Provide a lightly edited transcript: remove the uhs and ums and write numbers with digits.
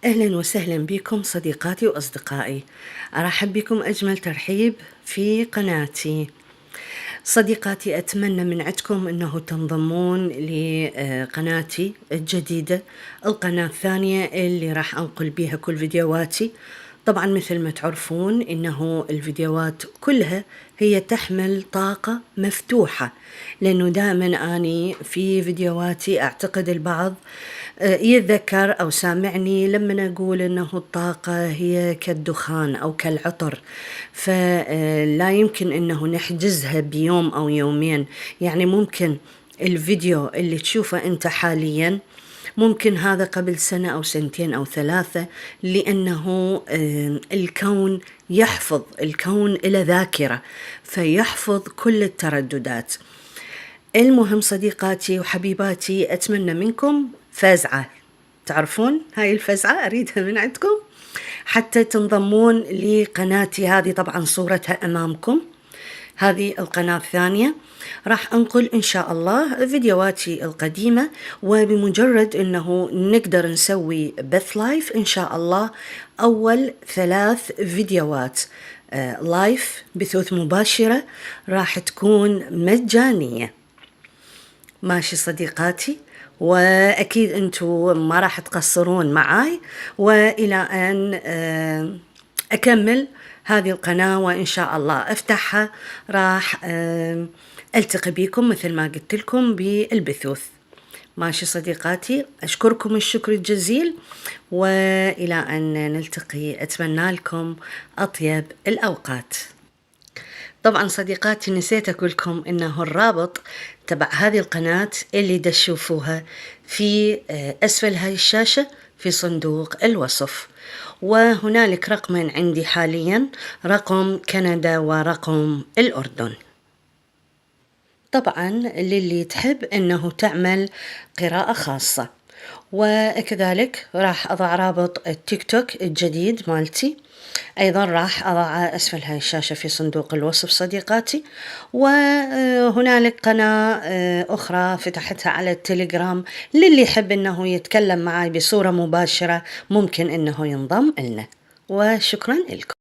أهلا وسهلا بكم صديقاتي وأصدقائي. أرحب بكم أجمل ترحيب في قناتي. صديقاتي، أتمنى من عندكم أنه تنضمون لقناتي الجديدة، القناة الثانية اللي راح أنقل بيها كل فيديوهاتي. طبعا مثل ما تعرفون إنه الفيديوهات كلها هي تحمل طاقة مفتوحة، لأنه دائما أني في فيديوهاتي أعتقد البعض يتذكر أو سامعني لما أقول أنه الطاقة هي كالدخان أو كالعطر، فلا يمكن أنه نحجزها بيوم أو يومين. يعني ممكن الفيديو اللي تشوفه أنت حاليا ممكن هذا قبل سنة أو سنتين أو ثلاثة، لأنه الكون يحفظ، الكون إلى ذاكرة فيحفظ كل الترددات. المهم صديقاتي وحبيباتي، أتمنى منكم فزعة، تعرفون هاي الفزعة أريدها من عندكم حتى تنضمون لقناتي هذه. طبعا صورتها أمامكم، هذه القناة الثانية. راح أنقل إن شاء الله فيديوهاتي القديمة، وبمجرد أنه نقدر نسوي بث لايف إن شاء الله أول 3 فيديوهات لايف بثوث مباشرة راح تكون مجانية. ماشي صديقاتي، وأكيد أنتوا ما راح تقصرون معاي، وإلى أن أكمل هذه القناة وإن شاء الله أفتحها راح ألتقي بكم مثل ما قلت لكم بالبثوث. ماشي صديقاتي، أشكركم الشكر الجزيل، وإلى أن نلتقي أتمنى لكم أطيب الأوقات. طبعا صديقاتي نسيت أقول لكم إنه الرابط تبع هذه القناة اللي تشوفوها في أسفل هاي الشاشة في صندوق الوصف، وهنالك رقمين عندي حاليا، رقم كندا ورقم الأردن. طبعا للي تحب إنه تعمل قراءة خاصة، وكذلك راح أضع رابط التيك توك الجديد مالتي، أيضا راح أضع أسفل هاي الشاشة في صندوق الوصف صديقاتي. وهنالك قناة أخرى فتحتها على التليجرام، للي يحب أنه يتكلم معي بصورة مباشرة ممكن أنه ينضم لنا، وشكرا لكم.